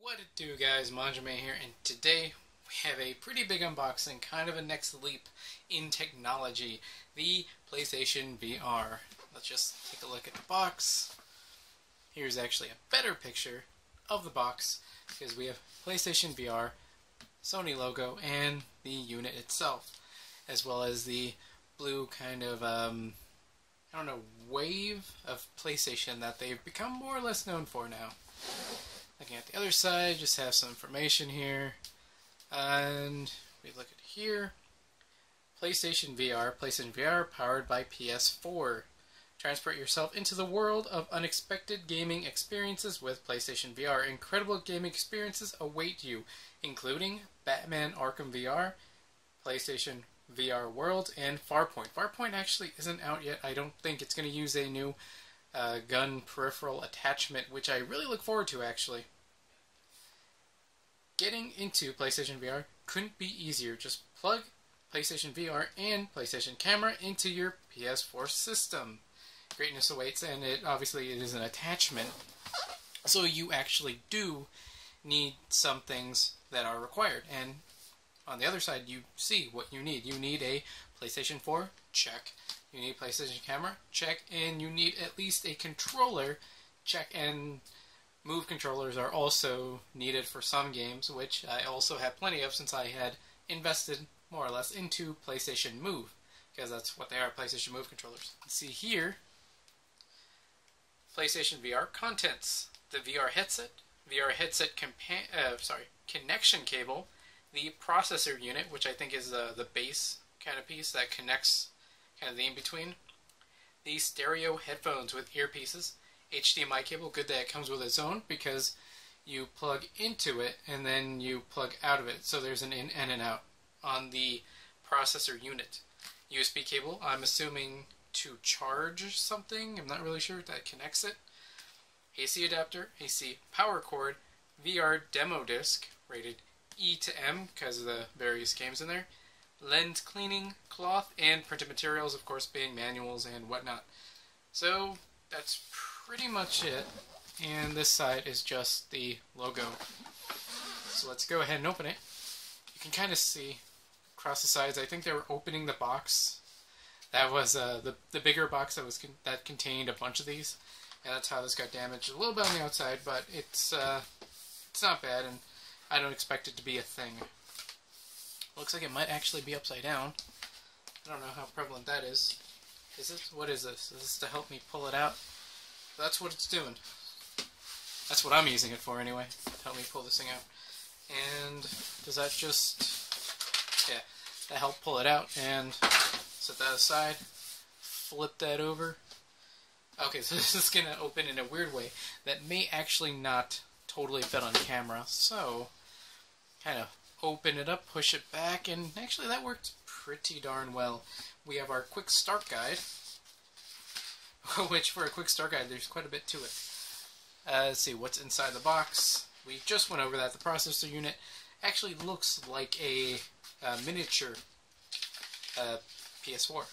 What it do, guys? Manjoume here, and today we have a pretty big unboxing, kind of a next leap in technology, the PlayStation VR. Let's just take a look at the box. Here's actually a better picture of the box, because we have PlayStation VR, Sony logo, and the unit itself, as well as the blue kind of, wave of PlayStation that they've become more or less known for now. Looking at the other side, just have some information here. And we look at here. PlayStation VR powered by PS4. Transport yourself into the world of unexpected gaming experiences with PlayStation VR. Incredible gaming experiences await you, including Batman Arkham VR, PlayStation VR World, and Farpoint. Farpoint actually isn't out yet. I don't think it's going to use a new gun peripheral attachment, which I really look forward to, actually. Getting into PlayStation VR couldn't be easier. Just plug PlayStation VR and PlayStation Camera into your PS4 system. Greatness awaits, and it is an attachment, so you actually do need some things that are required. And on the other side, you see what you need. You need a PlayStation 4, check. You need PlayStation Camera, check. And you need at least a controller, check. And Move controllers are also needed for some games, which I also have plenty of since I had invested more or less into PlayStation Move, because that's what they are, PlayStation Move controllers. See here, PlayStation VR contents: the VR headset connection cable, the processor unit, which I think is the base kind of piece that connects kind of the in-between, the stereo headphones with earpieces, HDMI cable. Good that it comes with its own, because you plug into it and then you plug out of it, so there's an in and an out on the processor unit. USB cable, I'm assuming to charge something, I'm not really sure, that connects it. AC adapter, AC power cord, VR demo disc, rated E to M because of the various games in there, lens cleaning cloth, and printed materials, of course, being manuals and whatnot. So that's pretty much it, and this side is just the logo. So let's go ahead and open it. You can kind of see across the sides. I think they were opening the box. That was the bigger box that contained a bunch of these, and that's how this got damaged a little bit on the outside. But it's not bad, and I don't expect it to be a thing. Looks like it might actually be upside down. I don't know how prevalent that is. Is it? What is this? Is this to help me pull it out? That's what it's doing. That's what I'm using it for anyway. To help me pull this thing out. And does that just... yeah, that help pull it out. And set that aside. Flip that over. Okay, so this is going to open in a weird way that may actually not totally fit on camera. So, kind of open it up, push it back, and actually that worked pretty darn well. We have our quick start guide, which for a quick start guide, there's quite a bit to it. Let's see what's inside the box. We just went over that. The processor unit actually looks like a miniature PS4.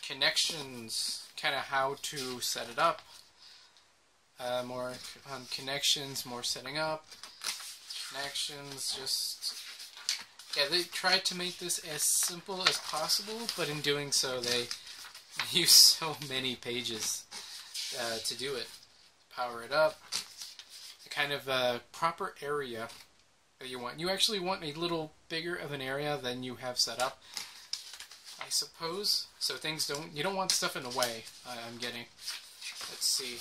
Connections, kind of how to set it up. More on connections, more setting up. Connections, just... yeah, they tried to make this as simple as possible, but in doing so, they use so many pages to do it. Power it up. The kind of proper area that you want. You actually want a little bigger of an area than you have set up, I suppose. So things you don't want stuff in the way, I'm getting. Let's see.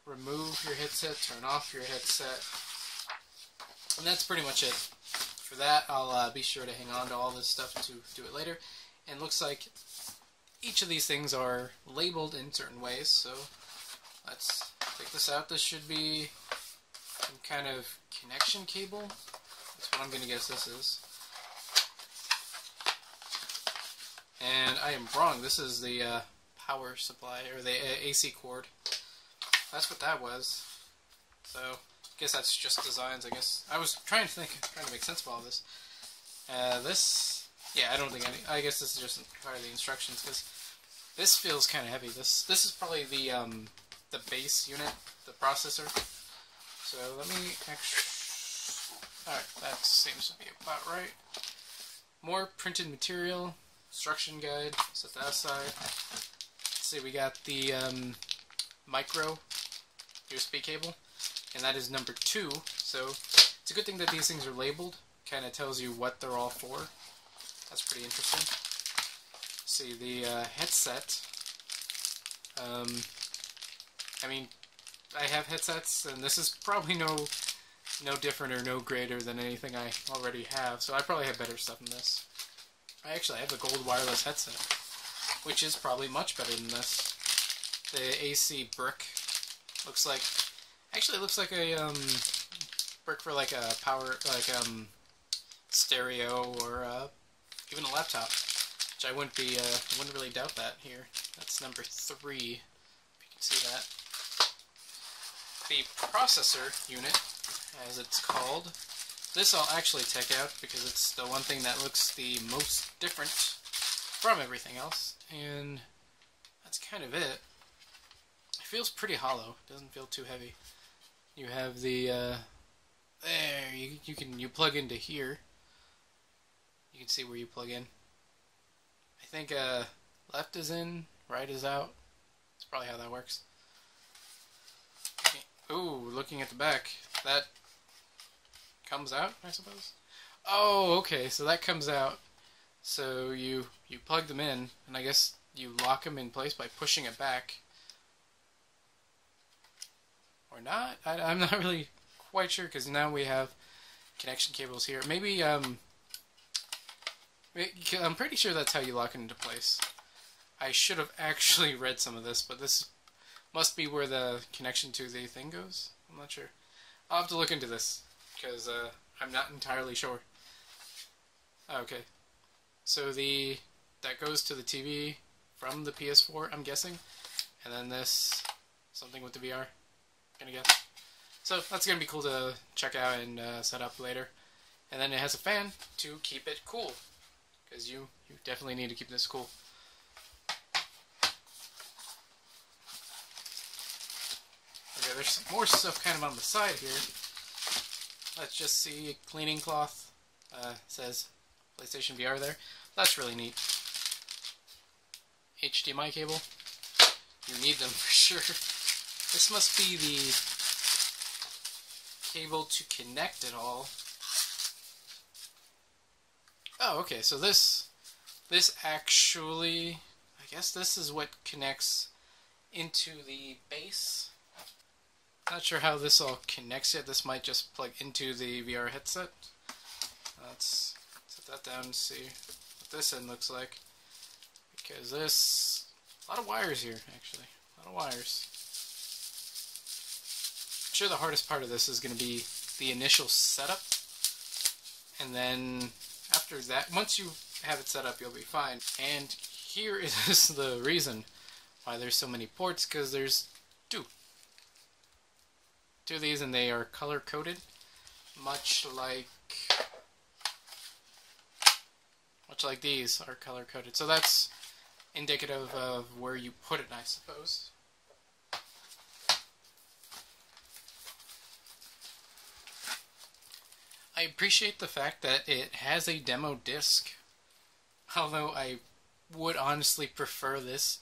Remove your headset, turn off your headset. And that's pretty much it. For that, I'll be sure to hang on to all this stuff to do it later. And looks like each of these things are labeled in certain ways, so let's take this out. This should be some kind of connection cable. That's what I'm going to guess this is. And I am wrong. This is the power supply, or the AC cord. That's what that was. So, I guess that's just designs, I guess. I was trying to make sense of all this. This, yeah, I don't think I guess this is just part of the instructions, because this feels kind of heavy. This is probably the base unit, the processor. So let me actually... Alright, that seems to be about right. More printed material, instruction guide, set that aside. Let's see, we got the micro USB cable, and that is number 2, so it's a good thing that these things are labeled. Kind of tells you what they're all for. That's pretty interesting. Let's see, the headset. I mean, I have headsets, and this is probably no different or no greater than anything I already have, so I probably have better stuff than this. I actually have a gold wireless headset, which is probably much better than this. The AC brick looks like, actually it looks like a brick for like a power, like stereo or even a laptop, which I wouldn't really doubt that here. That's number 3, if you can see that. The processor unit, as it's called. This I'll actually take out because it's the one thing that looks the most different from everything else, and that's kind of it. It feels pretty hollow. It doesn't feel too heavy. You have the there. You plug into here. You can see where you plug in. I think left is in, right is out. That's probably how that works. Ooh, looking at the back, that comes out, I suppose? Oh, okay, so that comes out. So you plug them in, and I guess you lock them in place by pushing it back. Or not? I'm not really quite sure, because now we have connection cables here. Maybe, I'm pretty sure that's how you lock it into place. I should have actually read some of this, but this must be where the connection to the thing goes. I'm not sure. I'll have to look into this, because I'm not entirely sure. Okay. So that goes to the TV from the PS4, I'm guessing. And then this, something with the VR, I'm gonna guess. So that's gonna be cool to check out and set up later. And then it has a fan to keep it cool, because you definitely need to keep this cool. Okay, there's some more stuff kind of on the side here. Let's just see, a cleaning cloth, says PlayStation VR there. That's really neat. HDMI cable. You need them for sure. This must be the cable to connect it all. Oh, okay, so this actually, I guess this is what connects into the base. Not sure how this all connects yet. This might just plug into the VR headset. Let's set that down and see what this end looks like. Because this, a lot of wires here, actually. A lot of wires. I'm sure the hardest part of this is going to be the initial setup. And then after that, once you have it set up, you'll be fine. And here is the reason why there's so many ports, because there's two of these, and they are color coded, much like these are color coded. So that's indicative of where you put it, I suppose. I appreciate the fact that it has a demo disc, although I would honestly prefer this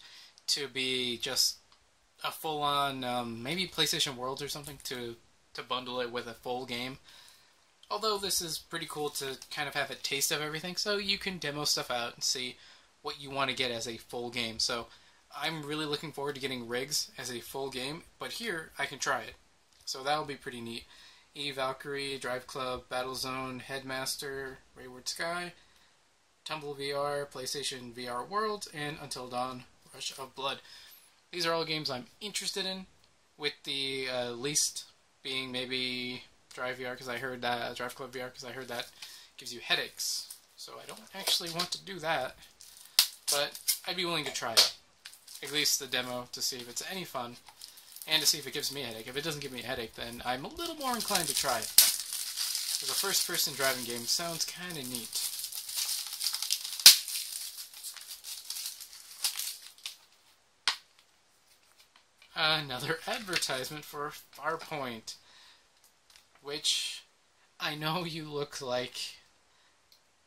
to be just a full-on, maybe PlayStation Worlds or something, to bundle it with a full game. Although this is pretty cool to kind of have a taste of everything, so you can demo stuff out and see what you want to get as a full game. So I'm really looking forward to getting Rigs as a full game, but here I can try it. So that'll be pretty neat. Valkyrie, Drive Club, Battlezone, Headmaster, Wayward Sky, Tumble VR, PlayStation VR World, and Until Dawn, Rush of Blood. These are all games I'm interested in, with the least being maybe Drive VR, because I heard that, Drive Club VR, because I heard that gives you headaches. So I don't actually want to do that, but I'd be willing to try it. At least the demo, to see if it's any fun, and to see if it gives me a headache. If it doesn't give me a headache, then I'm a little more inclined to try it. Because a first-person driving game sounds kind of neat. Another advertisement for Farpoint. which I know you look like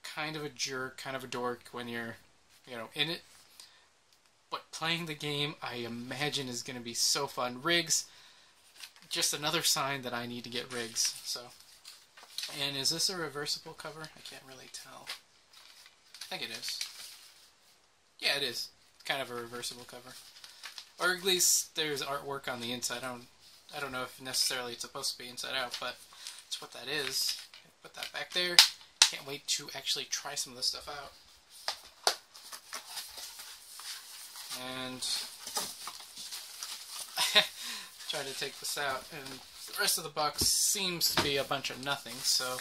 kind of a jerk, kind of a dork when you're, in it. But playing the game, I imagine, is going to be so fun. Rigs, just another sign that I need to get rigs. So, and is this a reversible cover? I can't really tell. I think it is. Yeah, it is. Kind of a reversible cover. Or at least there's artwork on the inside. I don't know if necessarily it's supposed to be inside out, but that's what that is. Put that back there. Can't wait to actually try some of this stuff out. And try to take this out, and the rest of the box seems to be a bunch of nothing. So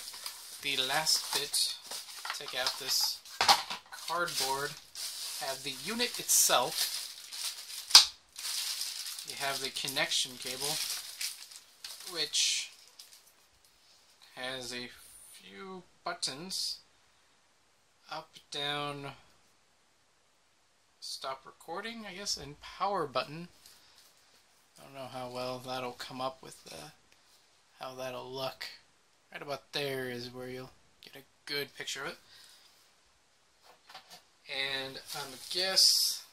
the last bit, take out this cardboard, have the unit itself. You have the connection cable, which has a few buttons, up, down, stop recording, I guess, and power button. I don't know how well that'll come up with how that'll look. Right about there is where you'll get a good picture of it. And I guess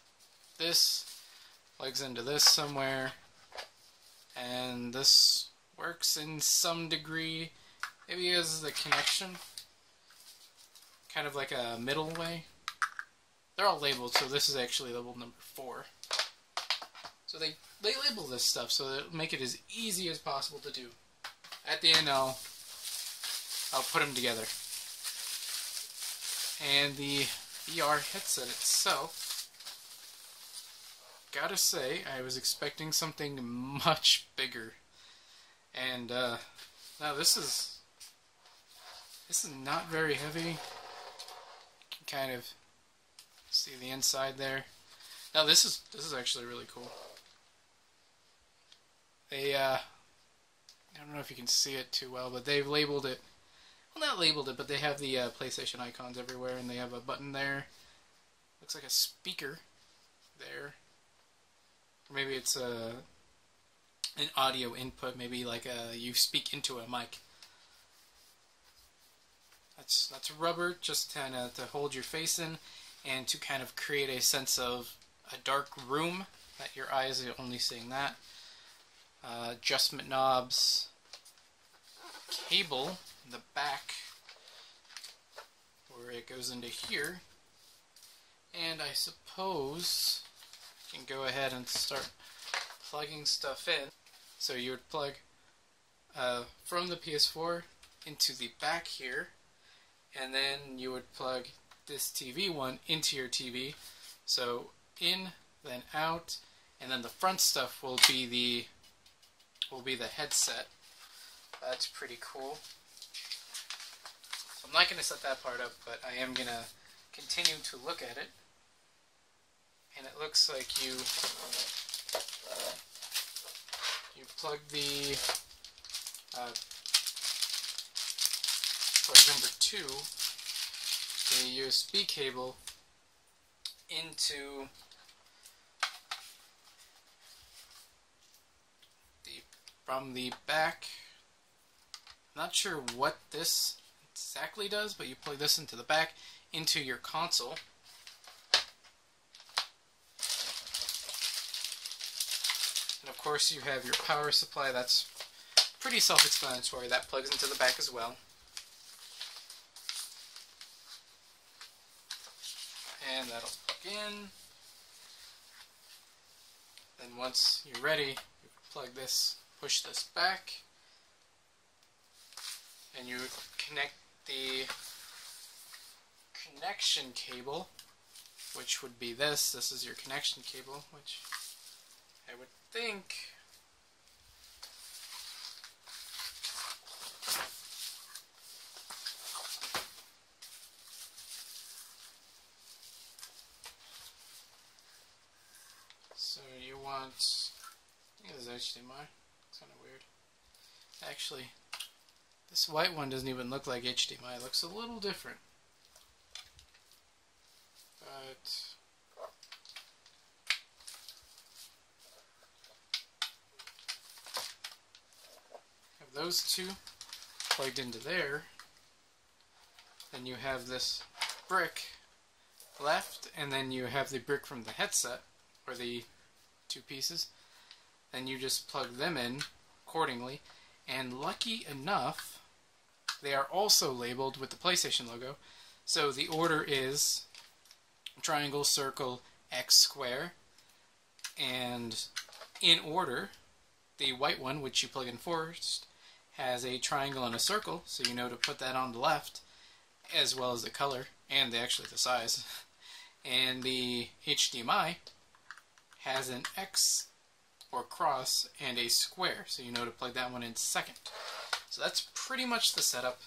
this plugs into this somewhere, and this works in some degree. Maybe as the connection, kind of like a middle way. They're all labeled, so this is actually labeled number 4. So they label this stuff so that it'll make it as easy as possible to do. At the end, I'll put them together. And the VR headset itself, gotta say, I was expecting something much bigger. And now this is not very heavy. You can kind of see the inside there. Now this is actually really cool. They I don't know if you can see it too well, but they've labeled it. Well, not labeled it, but they have the PlayStation icons everywhere, and they have a button there. Looks like a speaker there. Or maybe it's an audio input. Maybe like you speak into a mic. That's rubber, just kind of to hold your face in, and to kind of create a sense of a dark room that your eyes are only seeing that. Adjustment knobs, cable in the back where it goes into here, and I suppose you can go ahead and start plugging stuff in. So you would plug from the PS4 into the back here, and then you would plug this TV one into your TV. So in, then out, and then the front stuff will be the headset. That's pretty cool. So I'm not going to set that part up, but I am going to continue to look at it. And it looks like you plug the plug number 2, the USB cable, into from the back. I'm not sure what this exactly does, but you plug this into the back, into your console. And of course you have your power supply. That's pretty self-explanatory. That plugs into the back as well. And that'll plug in. Then once you're ready, you plug this, push this back, and you connect the connection cable, which would be this. This is your connection cable, which I would think so you want, I think this is HDMI. It's kind of weird. Actually, this white one doesn't even look like HDMI. It looks a little different. But have those two. plugged into there, then you have this brick left, and then you have the brick from the headset, or the two pieces. Then you just plug them in accordingly, and lucky enough, they are also labeled with the PlayStation logo. So the order is triangle, circle, X, square, and in order, the white one, which you plug in first, has a triangle and a circle, so you know to put that on the left, as well as the color, and actually the size. And the HDMI has an X or cross and a square, so you know to plug that one in second. So that's pretty much the setup.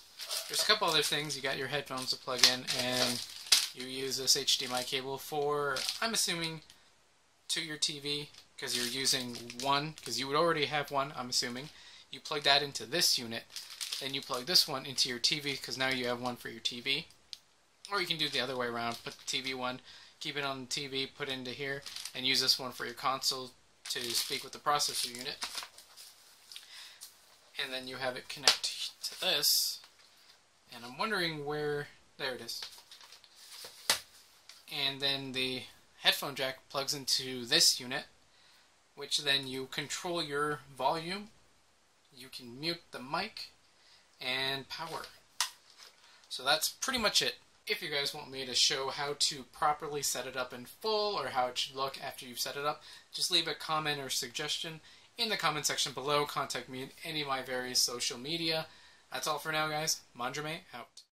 There's a couple other things. You got your headphones to plug in, and you use this HDMI cable for, I'm assuming, to your TV, because you're using one, because you would already have one, I'm assuming. You plug that into this unit, then you plug this one into your TV, because now you have one for your TV. Or you can do the other way around, put the TV one, keep it on the TV, put it into here, and use this one for your console to speak with the processor unit. And then you have it connect to this, and I'm wondering where, there it is. And then the headphone jack plugs into this unit, which then you control your volume, you can mute the mic, and power. So that's pretty much it. If you guys want me to show how to properly set it up in full, or how it should look after you've set it up, just leave a comment or suggestion in the comment section below. Contact me in any of my various social media. That's all for now, guys. Manjoume out.